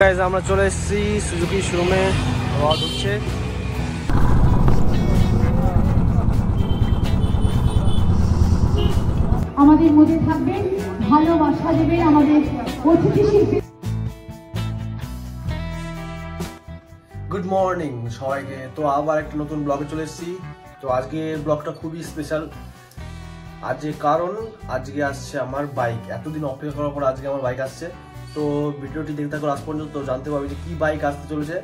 Guys আমরা চলে এসেছি সুজুকি শোরুমে। হাওয়া ঢুকছে। আমাদের মধ্যে থাকবেন, ভালোবাসা দেবেন আমাদের অতিথি শিল্পী। গুড মর্নিং সবাইকে। তো আবার একটা নতুন ব্লগে চলে এসেছি। তো আজকে ব্লগটা খুবই স্পেশাল। আজকে কারণ আজকে আসছে আমার বাইক। এতদিন অপেক্ষা করার পর আজকে আমার বাইক আসছে। তো ভিডিওটি দেখতে থাকো লাস্ট পর্যন্ত, জানতে পারবে যে কি বাইক আসতে চলেছে।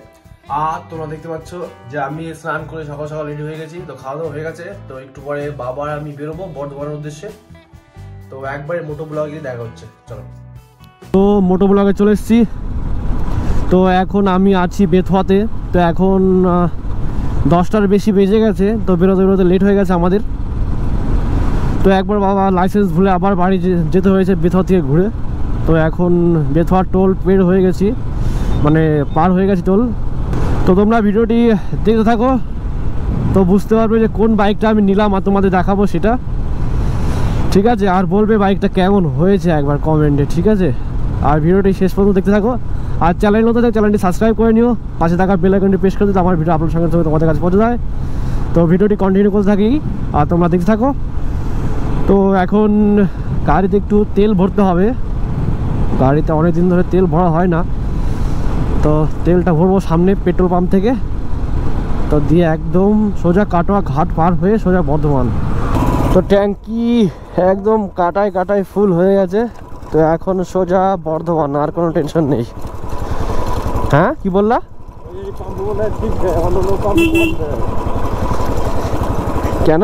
আর তোমরা দেখতে পাচ্ছ যে আমি স্নান করে সকাল সকাল রেডি হয়ে গেছি। তো খাওয়া দাওয়া হয়ে গেছে। তো একটু পরে বাবার আমি বেরোবো বর্ধমানের উদ্দেশ্যে। তো একবারে মোটো ব্লগে দেখা হচ্ছে, চলো। তো মোটো ব্লগে চলে এসেছি। তো এখন আমি আছি বেথুয়াতে। তো এখন 10টার বেশি বেজে গেছে। তো বেরোতে বেরোতে লেট হয়ে গেছে আমাদের। তো একবার বাবা লাইসেন্স ভুলে আবার বাড়ি যেতে হয়েছে বেথুয়া থেকে ঘুরে। তো এখন বেথুয়া টোল পের হয়ে গেছি, মানে পার হয়ে গেছি টোল। তো তোমরা ভিডিওটি দেখতে থাকো, তো বুঝতে পারবে যে কোন বাইকটা আমি নিলাম আর তোমাদের দেখাবো সেটা, ঠিক আছে? আর বলবে বাইকটা কেমন হয়েছে একবার কমেন্টে, ঠিক আছে? আর ভিডিওটি শেষ পর্যন্ত দেখতে থাকো। আর চ্যানেল নতুন চ্যানেলটি সাবস্ক্রাইব করে নিও, পাশে থাকা বেল আইকনটি প্রেস করে দিতে আমার ভিডিও আপলোড সঙ্গে সঙ্গে তোমাদের কাছে পৌঁছে যায়। তো ভিডিওটি কন্টিনিউ করতে থাকি আর তোমরা দেখতে থাকো। তো এখন গাড়িতে একটু তেল ভরতে হবে। গাড়িতে অনেক দিন ধরে তেল ভরা হয় না। তো তেলটা ভরবো সামনে পেট্রোল পাম্প থেকে। তো দিয়ে একদম সোজা কাটোয়া ঘাট পার হয়ে সোজা বর্ধমান। তো ট্যাঙ্কি একদম কাটায় কাটায় ফুল হয়ে গেছে। তো এখন সোজা বর্ধমান, আর কোনো টেনশন নেই। হ্যাঁ কি বললা? কেন?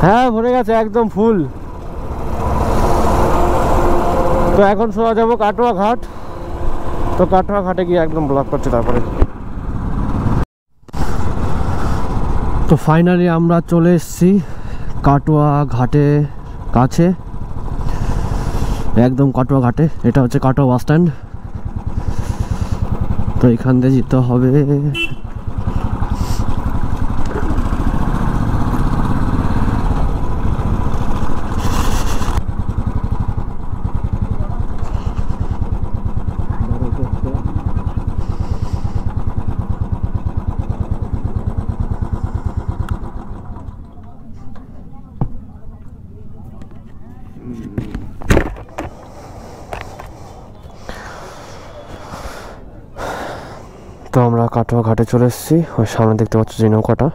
হ্যাঁ ভরে গেছে একদম ফুল। তো এখন সোজা যাবো কাটোয়া ঘাট। তো কাটোয়া ঘাটে গিয়ে একদম ব্লক করছে তারপরে। তো ফাইনালি আমরা চলে এসেছি কাটোয়া ঘাটে কাছে, একদম কাটোয়া ঘাটে। এটা হচ্ছে কাটোয়া বাস স্ট্যান্ড। তো এখান দিয়ে যেতে হবে তো আমরা কাটোয়া ঘাটে চলে এসেছি। ওই সামনে দেখতে পাচ্ছ যে নৌকাটা,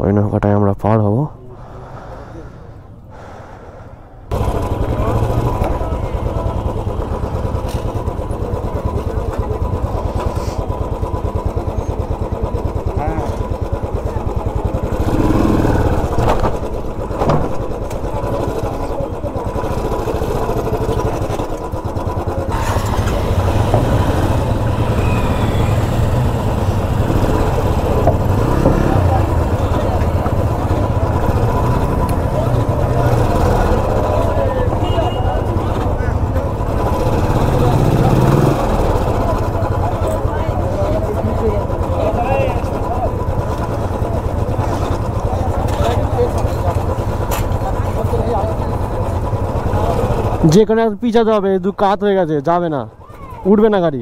ওই নৌকাটায় আমরা পার হব। যেখানে পিছাতে হবে, দু কাত হয়ে গেছে, যাবে না, উঠবে না গাড়ি।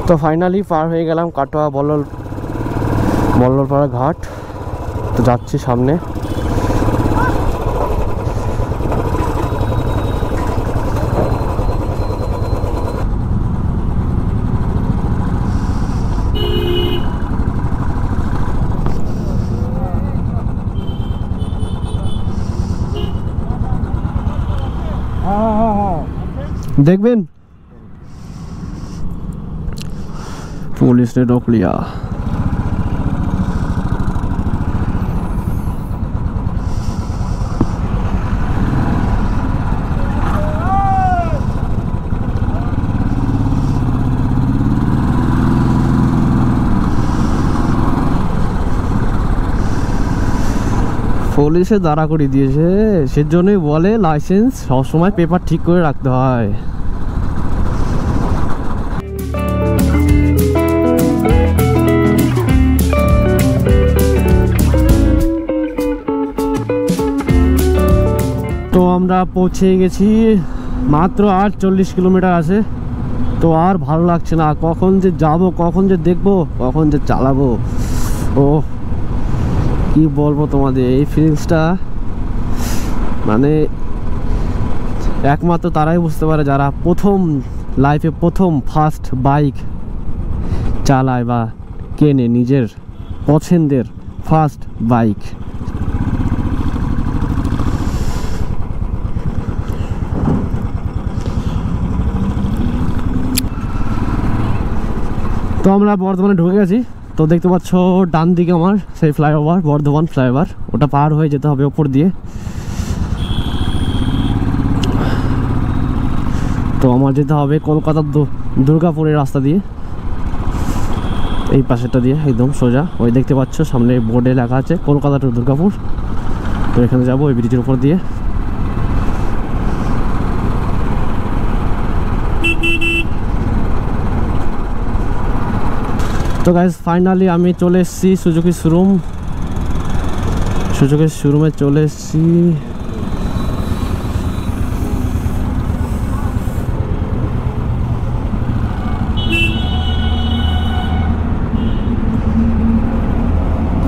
তো ফাইনালি পার হয়ে গেলাম কাটোয়া বল্ললপাড়া ঘাট। তো যাচ্ছি সামনে। দেখবেন पुलिस ने रोक लिया। পুলিশে দাঁড়া করে দিয়েছে, সেজন্যই বলে লাইসেন্স সবসময় পেপার ঠিক করে রাখতে হয়। আমরা পৌঁছে গেছি, মাত্র আর 40 কিলোমিটার আছে। তো আর ভালো লাগছে না, কখন যে যাব, কখন যে দেখবো, কখন যে চালাবো। ও কি বলবো তোমাদের, এই ফিলিংসটা মানে একমাত্র তারাই বুঝতে পারে যারা প্রথম লাইফে ফার্স্ট বাইক চালায় বা কেনে নিজের পছন্দের ফার্স্ট বাইক। তো আমরা বর্ধমানে ঢুকে গেছি। তো দেখতে পাচ্ছ ডান দিকে আমার সেই ফ্লাইওভার, বর্ধমান ফ্লাইওভার, ওটা পার হয়ে যেতে হবে ওপর দিয়ে। তো আমার যেতে হবে কলকাতার দুর্গাপুরের রাস্তা দিয়ে, এই পাশেটা দিয়ে একদম সোজা। ওই দেখতে পাচ্ছ সামনে বোর্ডে লেখা আছে কলকাতা টু দুর্গাপুর। তো এখানে যাবো ওই ব্রিজের উপর দিয়ে। তো গাইস ফাইনালি আমি চলে এসেছি সুজুকি শোরুম, সুজুকি শোরুমে চলে এসেছি।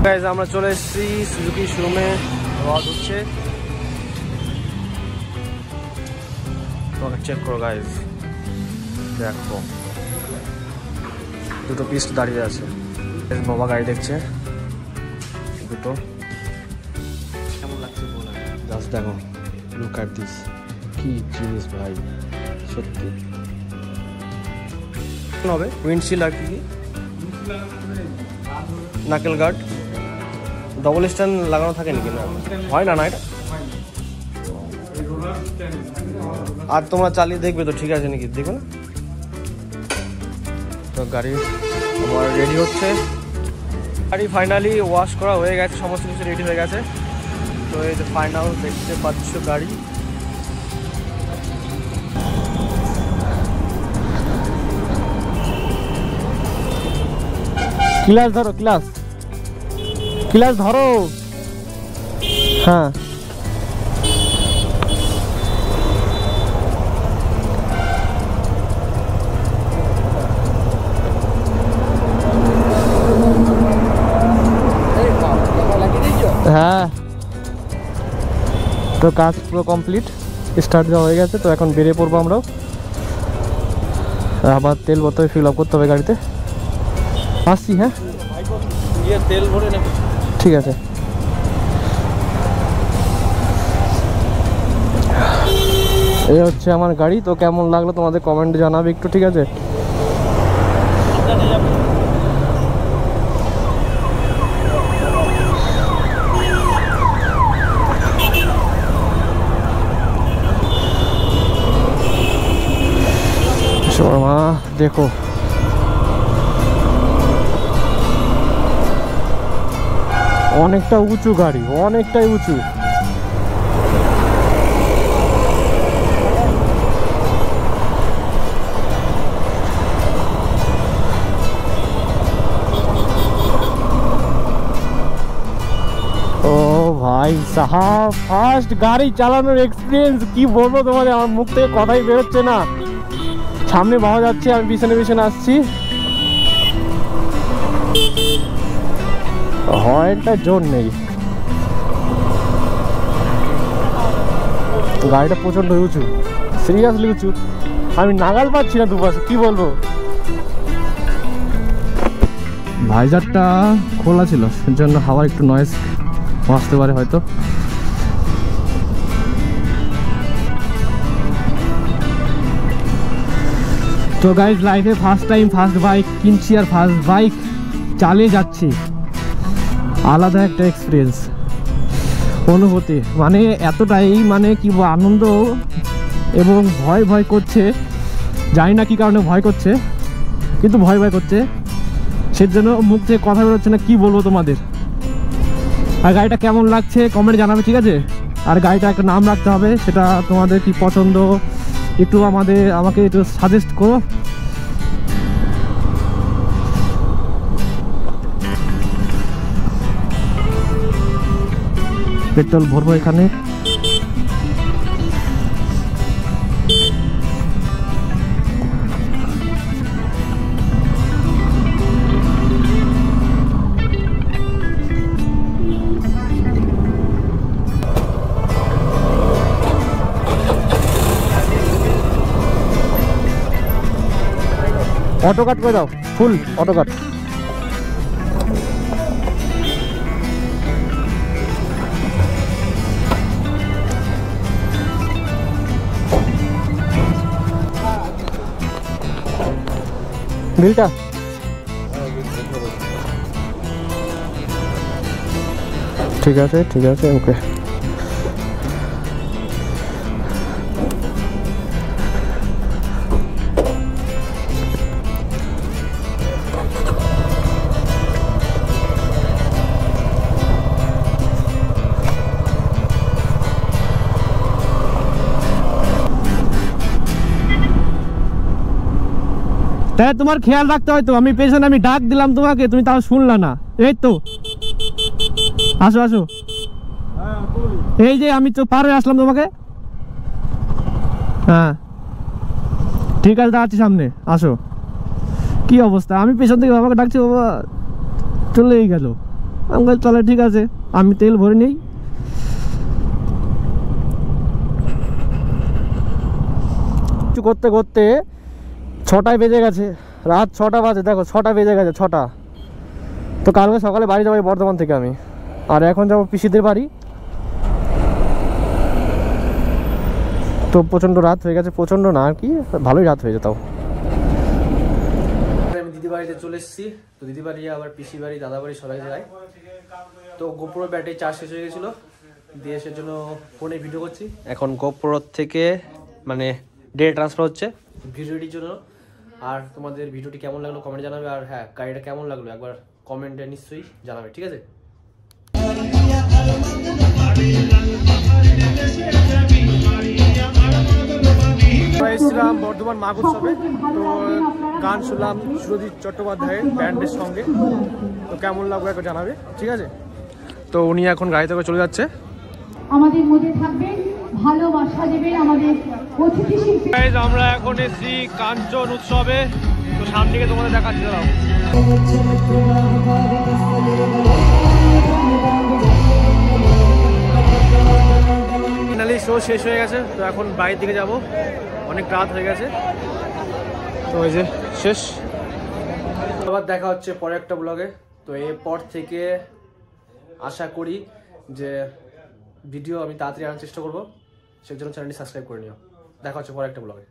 গাইস আমরা চলে এসেছি সুজুকি শোরুমে, আওয়াজ হচ্ছে, চেক করো গাইস, দেখো দুটো পিস দাঁড়িয়ে আছে। বাবা গাড়ি দেখছে দুটো, কেমন লাগছে বলো, জাস্ট দেখো, লুক এট দিস, কি জিনিস ভাই সত্যি। হবে উইন্ডশিল্ড আর কি নাকেল গার্ড, ডবল স্ট্যান্ড লাগানো থাকে নাকি? না হয় না, না এটা। আর তোমরা চালিয়ে দেখবে তো ঠিক আছে নাকি, দেখবে না। তো গাড়ি আমার রেডি হচ্ছে, গাড়ি ফাইনালি ওয়াশ করা হয়ে গেছে, সমস্ত কিছু রেডি হয়ে গেছে। তো এই যে ফাইনাল দেখতে পাচ্ছ গাড়ি। ক্লাস ধরো, ক্লাস ধরো, হ্যাঁ হ্যাঁ। তো কাজ পুরো কমপ্লিট, স্টার্ট দেওয়া হয়ে গেছে। তো এখন বেরিয়ে পড়বো আমরাও, আবার তেল বোতলে ফিল আপ করতে হবে গাড়িতে। আসছি, হ্যাঁ তেল ভরে নেবে, ঠিক আছে। এই হচ্ছে আমার গাড়ি। তো কেমন লাগলো তোমাদের কমেন্টে জানাবে একটু, ঠিক আছে। শর্মা দেখো, অনেকটা উঁচু গাড়ি, অনেকটাই উঁচু। ও ভাই সাহাব, ফার্স্ট গাড়ি চালানোর এক্সপিরিয়েন্স কি বলবো তোমাদের, আমার মুখ থেকে কথাই বেরোচ্ছে না। সামনে পাওয়া যাচ্ছে, আমি পিছনে পিছনে আসছি। হর্নটা জোর নেই, গাড়িটা প্রচন্ড উঁচু, সিরিয়াসলি উঁচু। আমি নাগাল পাচ্ছি না দুপাশে, কি বলবো। ভাইজারটা খোলা ছিল, সেজন্য হাওয়ার একটু নয়েজ আসতে পারে হয়তো। তো গাইজ লাইফে ফার্স্ট টাইম ফার্স্ট বাইক কিনছি আর ফার্স্ট বাইক চালিয়ে যাচ্ছি, আলাদা একটা এক্সপিরিয়েন্স, অনুভূতি মানে এতটাই মানে কি আনন্দ এবং ভয় করছে। জানি না কি কারণে ভয় করছে, কিন্তু ভয় করছে, সেজন্য মুখ থেকে কথা বেরোচ্ছে না, কি বলবো তোমাদের। আর গাড়িটা কেমন লাগছে কমেন্টে জানাবে, ঠিক আছে। আর গাড়িটা একটা নাম রাখতে হবে, সেটা তোমাদের কি পছন্দ একটু আমাকে একটু সাজেস্ট করো। পেট্রোল ভরবো এখানে। অটো কাট করে দাও, ফুল অটো কাট। বিলটা ঠিক আছে, ঠিক আছে, ওকে। তাই তোমার খেয়াল রাখতে হয় তো, আমি পেছনে আমি ডাক দিলাম তোমাকে, তুমি তাও শুনলা না। এই তো আসো আসো, এই যে আমি তো পার হয়ে আসলাম তোমাকে। হ্যাঁ ঠিক আছে, দাঁড়াচ্ছি সামনে, আসো। কি অবস্থা, আমি পেছন থেকে বাবাকে ডাকছি, বাবা চলেই গেল। আমি বলছি চলে ঠিক আছে, আমি তেল ভরে নেই। কিছু করতে করতে 6টায় বেজে গেছে, রাত 6টা বাজে। দেখো 6টা বেজে গেছে, 6টা। তো কালকে সকালে বাড়ি যাবো বর্ধমান থেকে আমি, আর এখন যাবো পিসিদের বাড়ি। তো প্রচণ্ড রাত হয়ে গেছে, প্রচণ্ড না আর কি, ভালোই রাত হয়ে যেত। আমি দিদি বাড়িতে চলে এসেছি। তো দিদি বাড়ি আবার পিসি বাড়ি, দাদা বাড়ি, সবাই জায়গায়। তো গোপ্রো ব্যাটারি চার্জ শেষ হয়ে গেছিলো, দিয়ে আসার জন্য ফোনে ভিডিও করছি। এখন গোপ্রো থেকে মানে ডেটা ট্রান্সফার হচ্ছে ভিডিওটির জন্য। আর তোমাদের ভিডিওটি কেমন লাগলো কমেন্টে জানাবে। আর হ্যাঁ, গাড়িটা কেমন লাগলো একবার কমেন্টে নিশ্চয়ই জানাবে, ঠিক আছে? এসেছিলাম বর্ধমান মাঘ উৎসবে। তো গান শুনলাম সুরজিৎ চট্টোপাধ্যায়ের ব্যান্ডের সঙ্গে। তো কেমন লাগলো একবার জানাবে, ঠিক আছে? তো উনি এখন গাড়িতে করে চলে যাচ্ছে। আমাদের মধ্যে থাকবেন, ভালোবাসা দেবেন আমাদের অতিথি শিল্পী। আমরা এখন এসেছি কাঞ্চন উৎসবে। তো সামনে থেকে তোমাদের দেখাচ্ছি, দাঁড়াও। ফাইনালি শো শেষ হয়ে গেছে। তো এখন বাড়ির দিকে যাব, অনেক রাত হয়ে গেছে। তো এই যে শেষ। আবার দেখা হচ্ছে পরে একটা ব্লগে। তো এরপর থেকে আশা করি যে ভিডিও আমি তাড়াতাড়ি আনার চেষ্টা করবো, সেই জন্য চ্যানেলটি সাবস্ক্রাইব করে নিও। দেখা হচ্ছে পরে একটা ব্লগে।